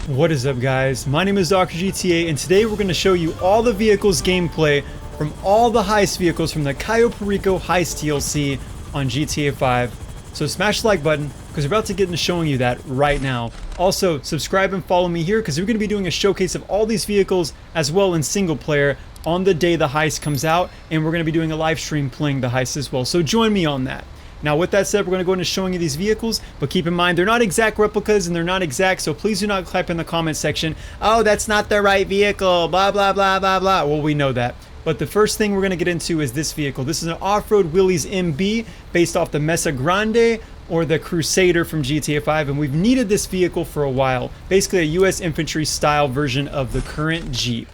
What is up, guys? My name is DoctorGTA, and today we're going to show you all the vehicles gameplay from all the heist vehicles from the Cayo Perico Heist DLC on GTA 5. So smash the like button, because we're about to get into showing you that right now. Also, subscribe and follow me here, because we're going to be doing a showcase of all these vehicles as well in single player on the day the heist comes out, and we're going to be doing a live stream playing the heist as well. So join me on that. Now, with that said, we're going to go into showing you these vehicles, but keep in mind, they're not exact replicas and they're not exact, so please do not type in the comment section, oh, that's not the right vehicle, blah, blah, blah, blah, blah. Well, we know that. But the first thing we're going to get into is this vehicle. This is an off-road WillsMB based off the Mesa Grande or the Crusader from GTA 5, and we've needed this vehicle for a while. Basically a US infantry style version of the current Jeep.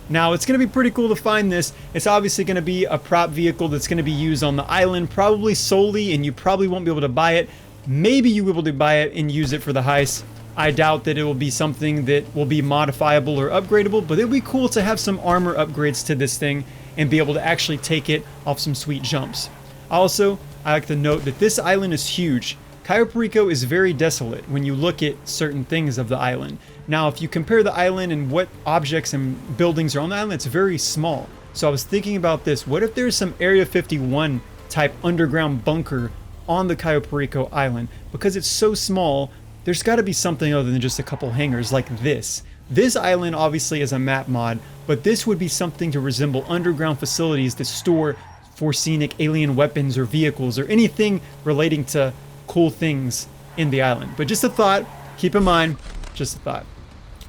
Now, it's going to be pretty cool to find this. It's obviously going to be a prop vehicle that's going to be used on the island, probably solely, and you probably won't be able to buy it. Maybe you'll be able to buy it and use it for the heist. I doubt that it will be something that will be modifiable or upgradable, but it'll be cool to have some armor upgrades to this thing and be able to actually take it off some sweet jumps. Also, I like to note that this island is huge. Cayo Perico is very desolate when you look at certain things of the island. Now, if you compare the island and what objects and buildings are on the island, it's very small. So I was thinking about this. What if there's some Area 51 type underground bunker on the Cayo Perico island? Because it's so small, there's got to be something other than just a couple hangars like this. This island obviously is a map mod, but this would be something to resemble underground facilities that store for scenic alien weapons or vehicles or anything relating to cool things in the island. But just a thought, keep in mind, just a thought.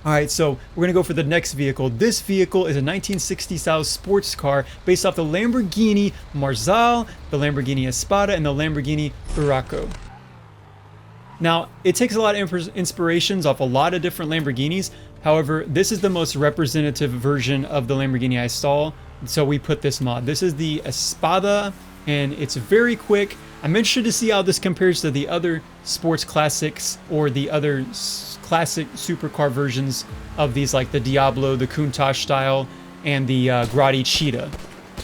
Alright, so we're going to go for the next vehicle. This vehicle is a 1960 style sports car based off the Lamborghini Marzal, the Lamborghini Espada, and the Lamborghini Huracan. Now, it takes a lot of inspirations off a lot of different Lamborghinis. However, this is the most representative version of the Lamborghini I saw, so we put this mod. This is the Espada, and it's very quick. I'm interested to see how this compares to the other sports classics or the other classic supercar versions of these, like the Diablo, the Countach style, and the Grotti Cheetah.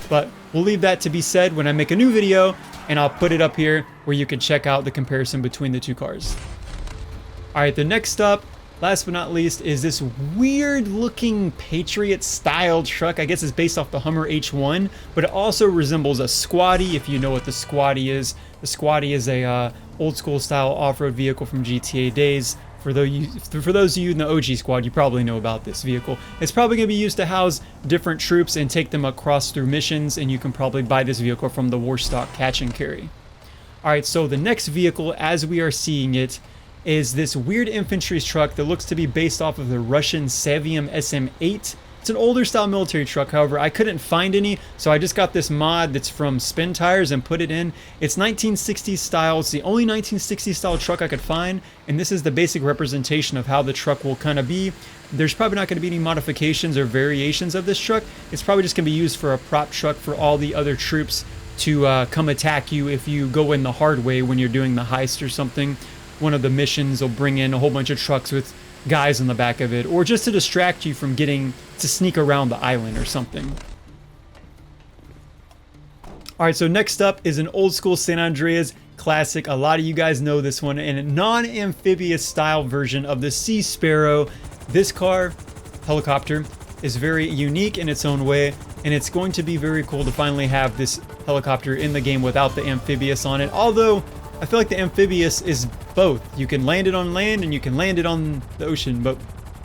But we'll leave that to be said when I make a new video, and I'll put it up here where you can check out the comparison between the two cars. Alright, the next up, last but not least, is this weird looking Patriot style truck. I guess it's based off the Hummer H1, but it also resembles a Squaddie, if you know what the Squaddie is. The Squaddie is a old school style off-road vehicle from GTA days. For those of you in the OG squad, you probably know about this vehicle. It's probably going to be used to house different troops and take them across through missions, and you can probably buy this vehicle from the Warstock Catch and Carry. Alright, so the next vehicle, as we are seeing it, is this weird infantry truck that looks to be based off of the Russian Savium SM8. It's an older style military truck, however, I couldn't find any, so I just got this mod that's from Spin Tires and put it in. It's 1960s style. It's the only 1960s style truck I could find, and this is the basic representation of how the truck will kind of be. There's probably not going to be any modifications or variations of this truck. It's probably just going to be used for a prop truck for all the other troops to come attack you if you go in the hard way when you're doing the heist or something. One of the missions will bring in a whole bunch of trucks with guys on the back of it, or just to distract you from getting to sneak around the island or something. Alright, so next up is an old school San Andreas classic. A lot of you guys know this one, and a non-amphibious style version of the Sea Sparrow. This car, helicopter, is very unique in its own way, and it's going to be very cool to finally have this helicopter in the game without the amphibious on it. Although, I feel like the amphibious is both. You can land it on land and you can land it on the ocean, but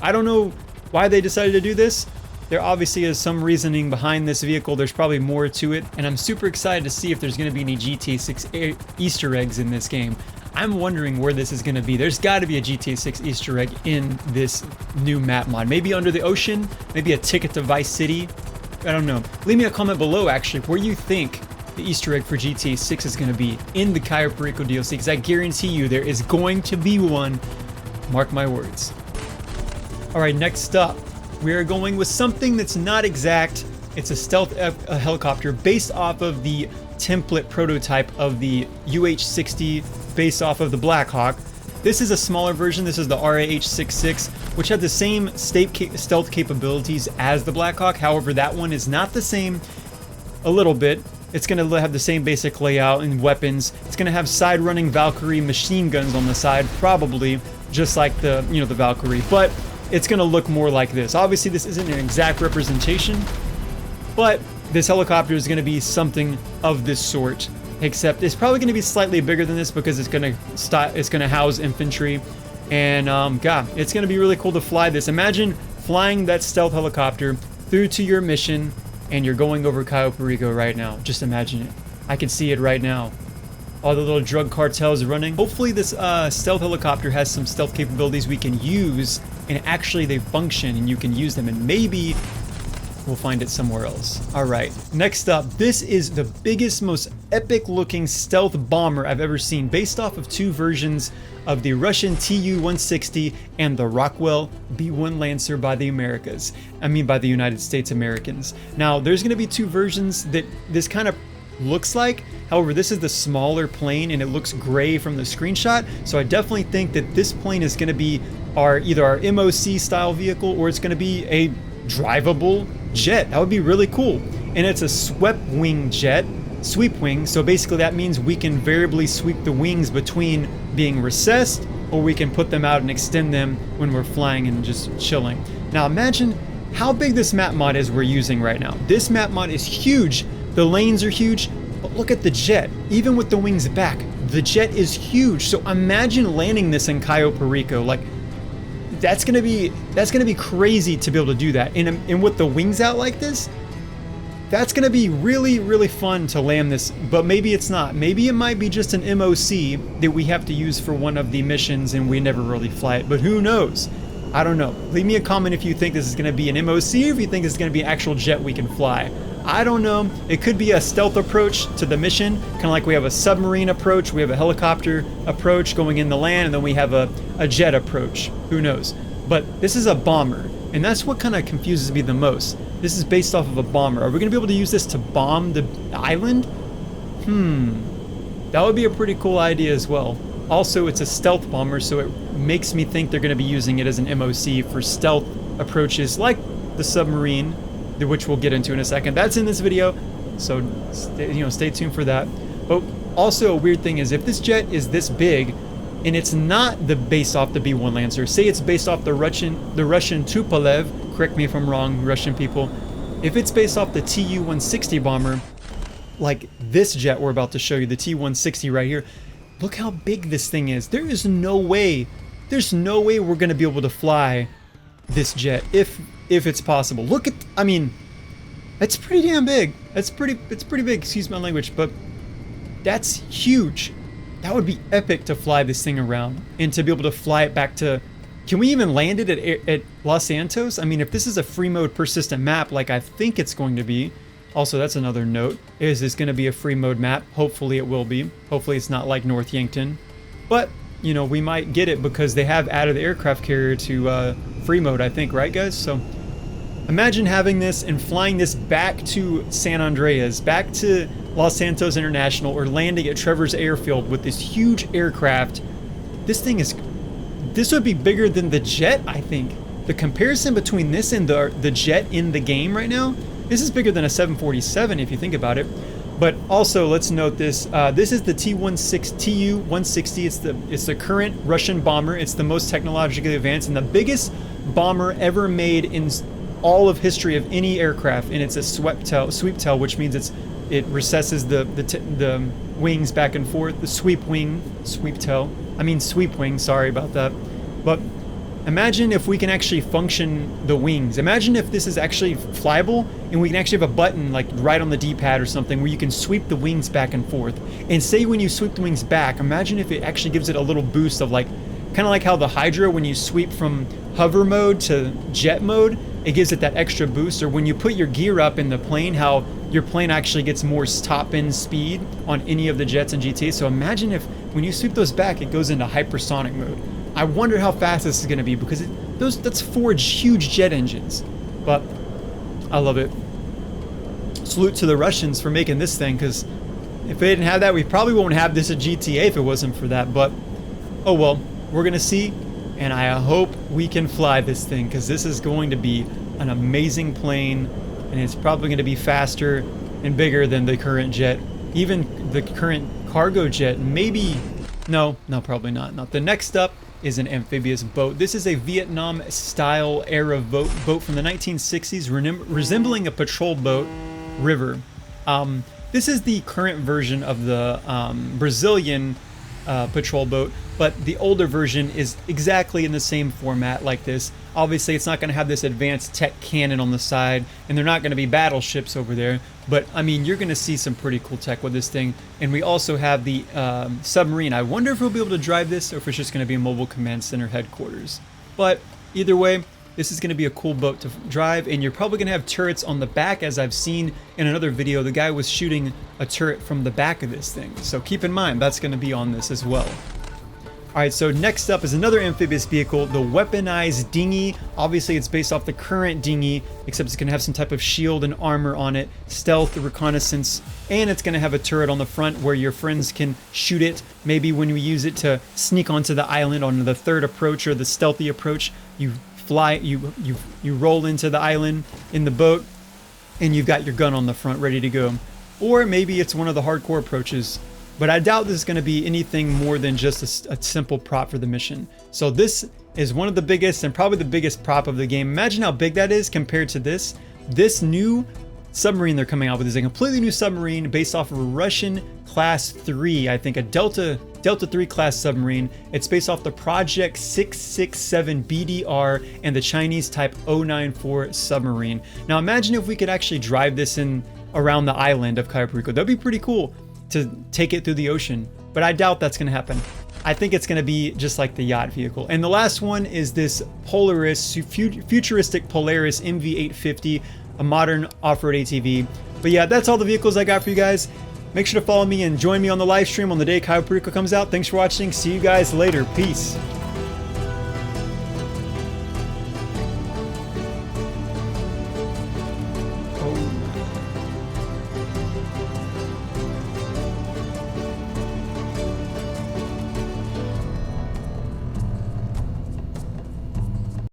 I don't know why they decided to do this. There obviously is some reasoning behind this vehicle. There's probably more to it, and I'm super excited to see if there's going to be any GTA 6 Easter eggs in this game. I'm wondering where this is going to be. There's got to be a GTA 6 Easter egg in this new map mod. Maybe under the ocean, maybe a ticket to Vice City. I don't know. Leave me a comment below, actually, where you think the Easter egg for GTA 6 is going to be in the Cayo Perico DLC, because I guarantee you there is going to be one. Mark my words. Alright, next up, we are going with something that's not exact. It's a stealth helicopter based off of the template prototype of the UH-60 based off of the Black Hawk. This is a smaller version. This is the RAH-66, which had the same stealth capabilities as the Black Hawk. However, that one is not the same a little bit. It's going to have the same basic layout and weapons. It's going to have side-running Valkyrie machine guns on the side, probably. just like the, you know, the Valkyrie, but it's gonna look more like this. Obviously, this isn't an exact representation, but this helicopter is gonna be something of this sort, except it's probably gonna be slightly bigger than this because it's gonna house infantry, and God, it's gonna be really cool to fly this. Imagine flying that stealth helicopter through to your mission, and you're going over Cayo Perico right now. Just imagine it. I can see it right now. All the little drug cartels running. Hopefully this stealth helicopter has some stealth capabilities we can use, and actually they function and you can use them, and maybe we'll find it somewhere else. All right, next up, this is the biggest, most epic looking stealth bomber I've ever seen, based off of two versions of the Russian Tu-160 and the Rockwell B-1 Lancer by the Americas. I mean by the United States Americans. Now, there's gonna be two versions that this kind of looks like. However, this is the smaller plane and it looks gray from the screenshot. So I definitely think that this plane is gonna be either our MOC style vehicle, or it's gonna be a drivable jet. That would be really cool. And it's a swept wing jet, sweep wing. So basically that means we can variably sweep the wings between being recessed, or we can put them out and extend them when we're flying and just chilling. Now imagine how big this map mod is we're using right now. This map mod is huge. The lanes are huge, but look at the jet. Even with the wings back, the jet is huge. So imagine landing this in Cayo Perico. Like, that's gonna be crazy to be able to do that. And with the wings out like this, that's gonna be really, really fun to land this, but maybe it's not. Maybe it might be just an MOC that we have to use for one of the missions and we never really fly it, but who knows? I don't know. Leave me a comment if you think this is gonna be an MOC, or if you think this is gonna be an actual jet we can fly. I don't know. It could be a stealth approach to the mission, kind of like we have a submarine approach, we have a helicopter approach going in the land, and then we have a jet approach. Who knows? But this is a bomber, and that's what kind of confuses me the most. This is based off of a bomber. Are we going to be able to use this to bomb the island? That would be a pretty cool idea as well. Also, it's a stealth bomber, so it makes me think they're going to be using it as an MOC for stealth approaches like the submarine, which we'll get into in a second. That's in this video, so stay tuned for that. But also a weird thing is, if this jet is this big and it's not based off the B-1 Lancer, say it's based off the Russian Tupolev, correct me if I'm wrong, Russian people, if it's based off the Tu-160 bomber, like this jet we're about to show you, the Tu-160 right here, look how big this thing is. There's no way we're gonna be able to fly this jet if it's possible. Look at, I mean, it's pretty damn big. It's pretty big, excuse my language, but that's huge. That would be epic to fly this thing around and to be able to fly it back to, can we even land it at Los Santos? I mean, if this is a free mode persistent map like I think it's going to be. Also, that's another note. Is this going to be a free mode map? Hopefully it will be. Hopefully it's not like North Yankton. But, you know, we might get it because they have added the aircraft carrier to free mode, I think, right guys? So imagine having this and flying this back to San Andreas, back to Los Santos International, or landing at Trevor's Airfield with this huge aircraft. This would be bigger than the jet, I think. The comparison between this and the jet in the game right now, this is bigger than a 747 if you think about it. But also, let's note this. This is the Tu-160. It's the current Russian bomber. It's the most technologically advanced and the biggest bomber ever made in all of history of any aircraft. And it's a sweep tail, which means it recesses the wings back and forth. The sweep wing. Sorry about that. But imagine if we can actually function the wings. Imagine if this is actually flyable and we can actually have a button like right on the D-pad or something where you can sweep the wings back and forth. And say when you sweep the wings back, imagine if it actually gives it a little boost of like, kind of like how the Hydra, when you sweep from hover mode to jet mode, it gives it that extra boost. Or when you put your gear up in the plane, how your plane actually gets more top end speed on any of the jets in GTA. So imagine if when you sweep those back, it goes into hypersonic mode. I wonder how fast this is going to be, because that's 4 huge jet engines. But I love it. Salute to the Russians for making this thing, because if they didn't have that, we probably won't have this at GTA if it wasn't for that. But oh well, we're going to see, and I hope we can fly this thing, because this is going to be an amazing plane, and it's probably going to be faster and bigger than the current jet. Even the current cargo jet, maybe. No, probably not. The next up is an amphibious boat. This is a Vietnam style era boat from the 1960s, resembling a patrol boat river. This is the current version of the Brazilian patrol boat, but the older version is exactly in the same format like this. Obviously, it's not going to have this advanced tech cannon on the side, and they're not going to be battleships over there, but I mean, you're going to see some pretty cool tech with this thing. And we also have the Submarine. I wonder if we'll be able to drive this, or if it's just going to be a mobile command center headquarters. But either way, this is going to be a cool boat to drive, and you're probably going to have turrets on the back. As I've seen in another video, the guy was shooting a turret from the back of this thing. So keep in mind, that's going to be on this as well. Alright, so next up is another amphibious vehicle, the weaponized dinghy. Obviously, it's based off the current dinghy, except it's going to have some type of shield and armor on it, stealth, reconnaissance, and it's going to have a turret on the front where your friends can shoot it. Maybe when we use it to sneak onto the island on the third approach or the stealthy approach, you fly, you roll into the island in the boat, and you've got your gun on the front ready to go. Or maybe it's one of the hardcore approaches. But I doubt this is going to be anything more than just a simple prop for the mission. So this is one of the biggest and probably the biggest prop of the game. Imagine how big that is compared to this. This new submarine they're coming out with is a completely new submarine based off of a Russian class 3, I think a Delta 3 class submarine. It's based off the Project 667 BDR and the Chinese Type 094 submarine. Now imagine if we could actually drive this in around the island of Cayo Perico. That'd be pretty cool to take it through the ocean, but I doubt that's going to happen. I think it's going to be just like the yacht vehicle. And the last one is this Polaris, futuristic Polaris MV850, a modern off-road ATV. But yeah, that's all the vehicles I got for you guys. Make sure to follow me and join me on the live stream on the day Cayo Perico comes out. Thanks for watching. See you guys later. Peace.